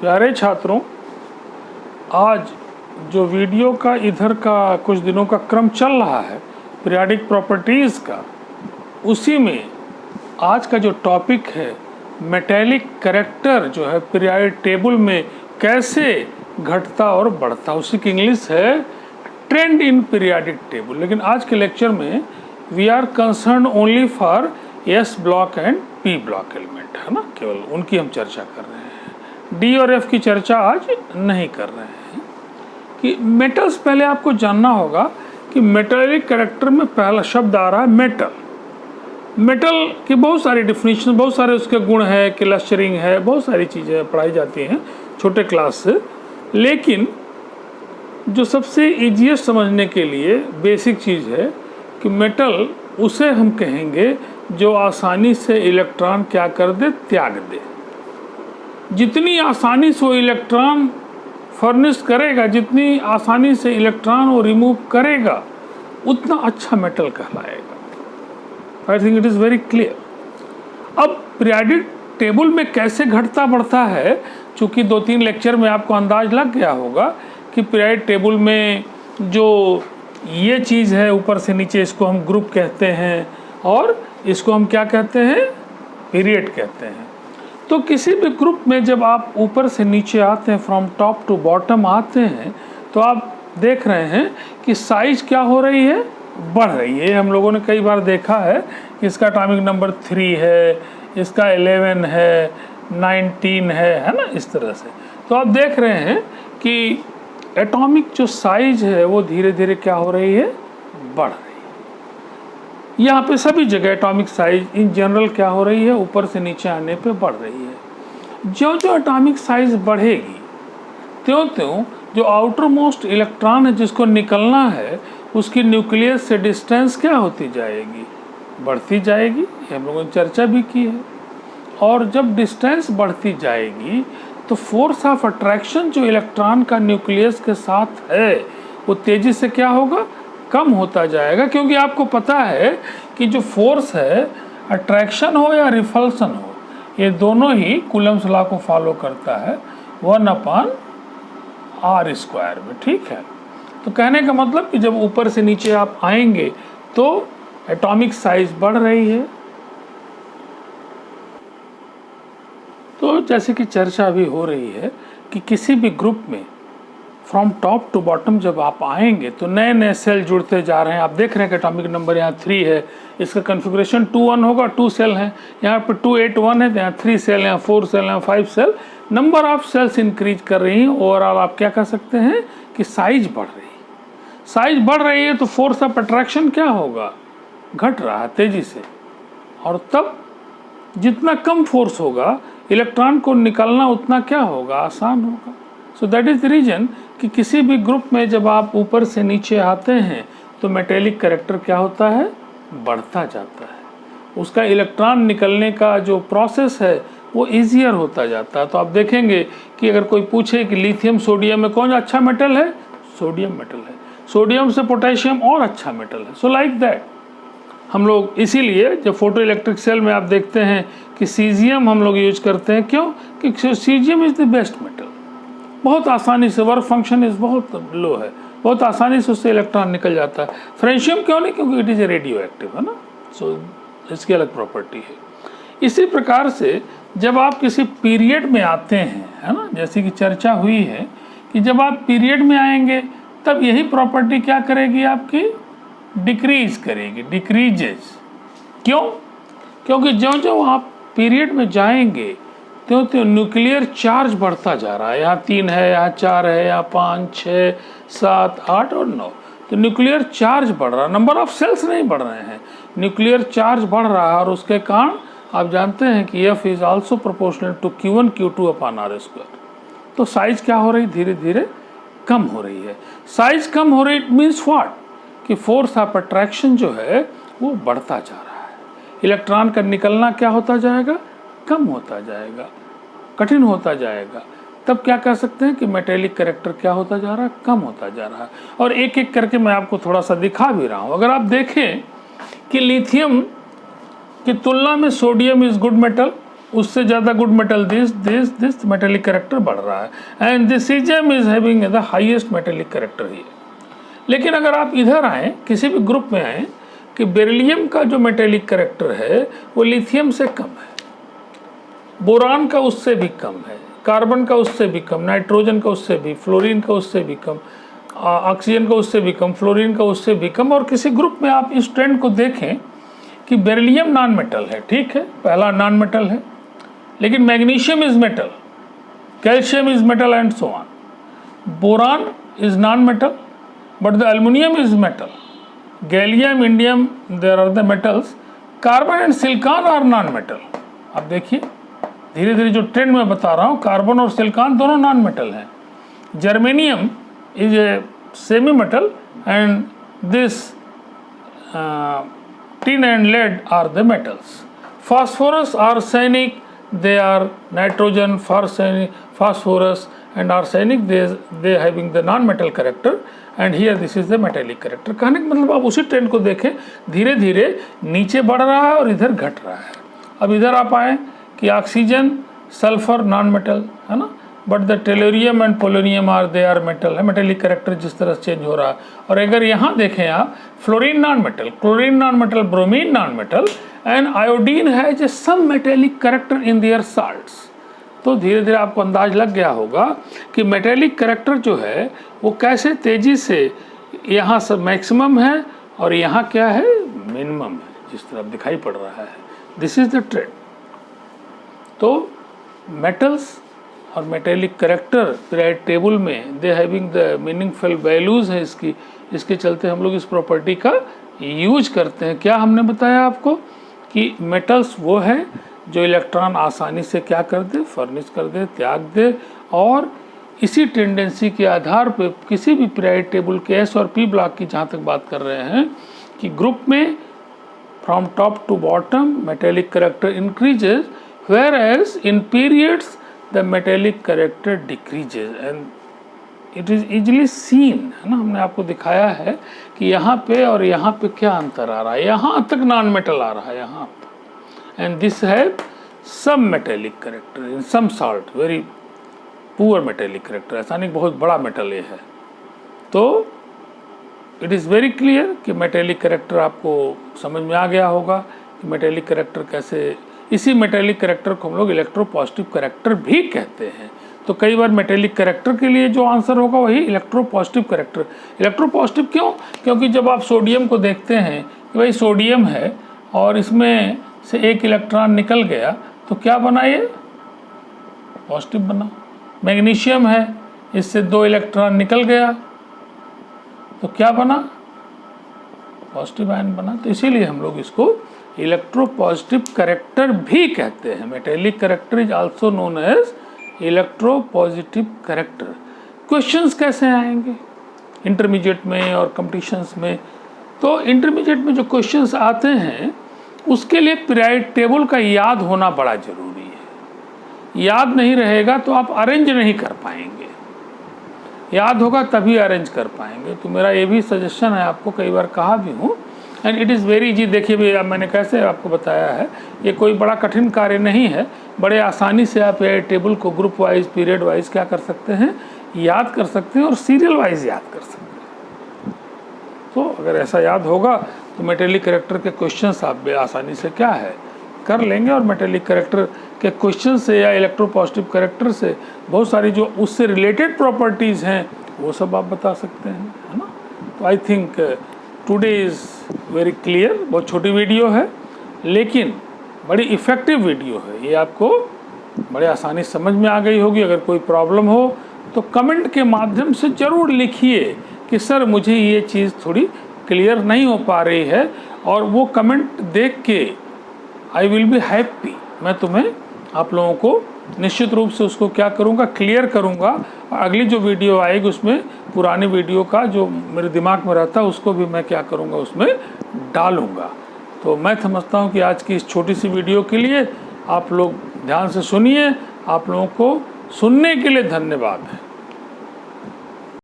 प्यारे छात्रों, आज जो वीडियो का इधर का कुछ दिनों का क्रम चल रहा है पीरियोडिक प्रॉपर्टीज़ का, उसी में आज का जो टॉपिक है मेटेलिक कैरेक्टर जो है पीरियोडिक टेबल में कैसे घटता और बढ़ता, उसी की इंग्लिश है ट्रेंड इन पीरियोडिक टेबल। लेकिन आज के लेक्चर में we are concern only for S block and P block element, है ना, केवल उनकी हम चर्चा कर रहे हैं। डी और एफ की चर्चा आज नहीं कर रहे हैं। कि मेटल्स, पहले आपको जानना होगा कि मेटेलिक कैरेक्टर में पहला शब्द आ रहा है मेटल। मेटल की बहुत सारी डिफिनीशन, बहुत सारे उसके गुण है, क्लस्टरिंग है, बहुत सारी चीज़ें पढ़ाई जाती हैं छोटे क्लास से। लेकिन जो सबसे ईजीएस्ट समझने के लिए बेसिक चीज़ है कि मेटल उसे हम कहेंगे जो आसानी से इलेक्ट्रॉन क्या कर दे, त्याग दे। जितनी आसानी से वो इलेक्ट्रॉन फर्निश करेगा, जितनी आसानी से इलेक्ट्रॉन वो रिमूव करेगा, उतना अच्छा मेटल कहलाएगा। I think it is very clear. अब पीरियोडिक टेबल में कैसे घटता बढ़ता है, चूँकि 2-3 लेक्चर में आपको अंदाज लग गया होगा कि पीरियोडिक टेबल में जो ये चीज़ है ऊपर से नीचे, इसको हम ग्रुप कहते हैं और इसको हम क्या कहते हैं, पीरियड कहते हैं। तो किसी भी ग्रुप में जब आप ऊपर से नीचे आते हैं, फ्रॉम टॉप टू बॉटम आते हैं, तो आप देख रहे हैं कि साइज क्या हो रही है, बढ़ रही है। हम लोगों ने कई बार देखा है कि इसका एटॉमिक नंबर 3 है, इसका 11 है, 19 है ना, इस तरह से। तो आप देख रहे हैं कि एटॉमिक जो साइज है वो धीरे धीरे क्या हो रही है, बढ़ रही है। यहाँ पे सभी जगह एटॉमिक साइज इन जनरल क्या हो रही है, ऊपर से नीचे आने पे बढ़ रही है। जो जो एटॉमिक साइज बढ़ेगी त्यों त्यों जो आउटर मोस्ट इलेक्ट्रॉन है जिसको निकलना है, उसकी न्यूक्लियस से डिस्टेंस क्या होती जाएगी, बढ़ती जाएगी। ये हम लोगों ने चर्चा भी की है। और जब डिस्टेंस बढ़ती जाएगी तो फोर्स ऑफ अट्रैक्शन जो इलेक्ट्रॉन का न्यूक्लियस के साथ है वो तेज़ी से क्या होगा, कम होता जाएगा। क्योंकि आपको पता है कि जो फोर्स है, अट्रैक्शन हो या रिपल्सन हो, ये दोनों ही कूलम्स लॉ को फॉलो करता है 1/r² में, ठीक है। तो कहने का मतलब कि जब ऊपर से नीचे आप आएंगे तो एटॉमिक साइज बढ़ रही है। तो जैसे कि चर्चा अभी हो रही है कि किसी भी ग्रुप में फ्रॉम टॉप टू बॉटम जब आप आएंगे तो नए नए सेल जुड़ते जा रहे हैं। आप देख रहे हैं कि एटॉमिक नंबर यहाँ 3 है, इसका कन्फिग्रेशन 2-1 होगा, 2 सेल हैं। यहाँ पर 2-8-1 है, तो यहाँ 3 सेल, यहाँ 4 सेल, यहाँ 5 cell. Number of cells increase कर रही हैं। ओवरऑल आप क्या कह सकते हैं कि साइज बढ़ रही है। साइज बढ़ रही है तो फोर्स ऑफ अट्रैक्शन क्या होगा, घट रहा है तेज़ी से। और तब जितना कम फोर्स होगा, इलेक्ट्रॉन को निकलना उतना क्या होगा, आसान होगा। So that is the reason कि किसी भी ग्रुप में जब आप ऊपर से नीचे आते हैं तो मेटेलिक कैरेक्टर क्या होता है, बढ़ता जाता है। उसका इलेक्ट्रॉन निकलने का जो प्रोसेस है वो ईजियर होता जाता है। तो आप देखेंगे कि अगर कोई पूछे कि लिथियम सोडियम में कौन अच्छा मेटल है, सोडियम मेटल है। सोडियम से पोटेशियम और अच्छा मेटल है। सो लाइक दैट हम लोग, इसीलिए जब फोटो इलेक्ट्रिक सेल में आप देखते हैं कि सीजियम हम लोग यूज करते हैं। क्यों? कि caesium is the best metal. बहुत आसानी से, वर्क फंक्शन इज बहुत लो है, बहुत आसानी से उससे इलेक्ट्रॉन निकल जाता है। फ्रेंशियम क्यों नहीं, क्योंकि it is a radio active, है ना। सो इसकी अलग प्रॉपर्टी है। इसी प्रकार से जब आप किसी पीरियड में आते हैं, है ना, जैसे कि चर्चा हुई है कि जब आप पीरियड में आएंगे तब यही प्रॉपर्टी क्या करेगी, आपकी डिक्रीज करेगी, डिक्रीजेज। क्यों? क्योंकि जो जो आप पीरियड में जाएंगे त्यों त्यों न्यूक्लियर चार्ज बढ़ता जा रहा है। यहाँ 3 है, यहाँ 4 है, यहाँ 5, 6, 7, 8 और 9। तो न्यूक्लियर चार्ज बढ़ रहा है, नंबर ऑफ सेल्स नहीं बढ़ रहे हैं, न्यूक्लियर चार्ज बढ़ रहा है। और उसके कारण आप जानते हैं कि F is also proportional to Q1 Q2/r²। तो साइज क्या हो रही, धीरे धीरे कम हो रही है। साइज कम हो रही, इट मीन्स व्हाट, कि फोर्स ऑफ अट्रैक्शन जो है वो बढ़ता जा रहा है। इलेक्ट्रॉन का निकलना क्या होता जाएगा, कम होता जाएगा, कठिन होता जाएगा। तब क्या कह सकते हैं कि मेटेलिक कैरेक्टर क्या होता जा रहा है, कम होता जा रहा है। और एक एक करके मैं आपको थोड़ा सा दिखा भी रहा हूँ। अगर आप देखें कि लिथियम की तुलना में सोडियम इज़ गुड मेटल, उससे ज़्यादा good metal this metallic character बढ़ रहा है and this caesium is having the highest metallic character ही। लेकिन अगर आप इधर आएँ, किसी भी ग्रुप में आएँ कि बेरिलियम का जो मेटेलिक करेक्टर है वो लिथियम से कम है, बोरान का उससे भी कम है, कार्बन का उससे भी कम, नाइट्रोजन का उससे भी, फ्लोरीन का उससे भी कम, ऑक्सीजन का उससे भी कम, फ्लोरीन का उससे भी कम। और किसी ग्रुप में आप इस ट्रेंड को देखें कि बेरिलियम नॉन मेटल है, ठीक है, पहला नॉन मेटल है, लेकिन magnesium is metal, calcium is metal and so on. Boron is non metal but the aluminium is metal, gallium, indium, there are the metals, carbon and silicon are non metal. आप देखिए धीरे धीरे जो trend मैं बता रहा हूँ, carbon और सिलिकॉन दोनों नॉन मेटल हैं। Germanium is a semi metal and this tin and lead are the metals. Phosphorus, arsenic, they are nitrogen, phosphorus and arsenic, they having the non-metal character and here this is the metallic character। कहने का मतलब आप उसी trend को देखें, धीरे धीरे नीचे बढ़ रहा है और इधर घट रहा है। अब इधर आप आए कि ऑक्सीजन, सल्फर नॉन मेटल है ना, but the tellurium and polonium they are metal है, मेटेलिक करेक्टर जिस तरह से चेंज हो रहा है। और अगर यहाँ देखें आप, fluorine non metal, chlorine non metal, bromine non metal and iodine has a some metallic character in their salts. तो धीरे धीरे आपको अंदाज लग गया होगा कि मेटेलिक करेक्टर जो है वो कैसे तेजी से यहाँ सब मैक्सिमम है और यहाँ क्या है, मिनिमम है, जिस तरह दिखाई पड़ रहा है। This is the trend. तो मेटल्स और मेटेलिक करेक्टर पीरियड टेबल में they having the meaningful values है इसके चलते हम लोग इस प्रॉपर्टी का यूज करते हैं। क्या हमने बताया आपको कि मेटल्स वो है जो इलेक्ट्रॉन आसानी से क्या कर दे, फर्निश कर दे, त्याग दे, और इसी टेंडेंसी के आधार पर किसी भी पीरियड टेबल के एस और पी ब्लॉक की जहाँ तक बात कर रहे हैं कि ग्रुप में from top to bottom metallic character increases whereas in periods the metallic character decreases and it is easily seen, है ना, हमने आपको दिखाया है कि यहाँ पे और यहाँ पे क्या अंतर आ रहा है, यहाँ तक नॉन मेटल आ रहा है यहाँ पे, and this have some metallic character in some salt, very poor metallic character, ऐसा नहीं बहुत बड़ा मेटल ये है। तो इट इज़ वेरी क्लियर कि मेटेलिक करेक्टर आपको समझ में आ गया होगा कि मेटेलिक करेक्टर कैसे, इसी मेटेलिक करेक्टर को हम लोग इलेक्ट्रोपॉजिटिव करेक्टर भी कहते हैं। तो कई बार मेटेलिक करेक्टर के लिए जो आंसर होगा वही इलेक्ट्रोपॉजिटिव करेक्टर। इलेक्ट्रोपॉजिटिव क्यों? क्योंकि जब आप सोडियम को देखते हैं कि भाई सोडियम है और इसमें से एक इलेक्ट्रॉन निकल गया तो क्या बना, ये पॉजिटिव बना। मैग्नीशियम है, इससे 2 इलेक्ट्रॉन निकल गया तो क्या बना, पॉजिटिव आयन बना। तो इसीलिए हम लोग इसको इलेक्ट्रोपॉजिटिव करेक्टर भी कहते हैं। Metallic character is also known as electropositive character. Questions कैसे आएंगे इंटरमीडिएट में और कॉम्पिटिशन्स में? तो इंटरमीडिएट में जो क्वेश्चंस आते हैं उसके लिए पीरियड टेबल का याद होना बड़ा ज़रूरी है। याद नहीं रहेगा तो आप अरेंज नहीं कर पाएंगे, याद होगा तभी अरेंज कर पाएंगे। तो मेरा ये भी सजेशन है, आपको कई बार कहा भी हूँ, and it is very easy. देखिए भैया मैंने कैसे आपको बताया है, ये कोई बड़ा कठिन कार्य नहीं है, बड़े आसानी से आप ये टेबल को ग्रुप वाइज, पीरियड वाइज क्या कर सकते हैं, याद कर सकते हैं और सीरियल वाइज याद कर सकते हैं। तो अगर ऐसा याद होगा तो मेटेलिक करेक्टर के क्वेश्चंस आप आसानी से क्या है कर लेंगे, और मेटेलिक करेक्टर के क्वेश्चन से या इलेक्ट्रोपॉजिटिव करेक्टर से बहुत सारी जो उससे रिलेटेड प्रॉपर्टीज़ हैं वो सब आप बता सकते हैं, है ना। तो I think today is very clear. बहुत छोटी वीडियो है लेकिन बड़ी इफ़ेक्टिव वीडियो है, ये आपको बड़े आसानी समझ में आ गई होगी। अगर कोई प्रॉब्लम हो तो कमेंट के माध्यम से ज़रूर लिखिए कि सर मुझे ये चीज़ थोड़ी क्लियर नहीं हो पा रही है, और वो कमेंट देख के आई विल बी हैप्पी। मैं तुम्हें, आप लोगों को निश्चित रूप से उसको क्या करूँगा, क्लियर करूँगा। और अगली जो वीडियो आएगी उसमें पुरानी वीडियो का जो मेरे दिमाग में रहता है उसको भी मैं क्या करूँगा, उसमें डालूँगा। तो मैं समझता हूँ कि आज की इस छोटी सी वीडियो के लिए आप लोग ध्यान से सुनिए। आप लोगों को सुनने के लिए धन्यवाद है।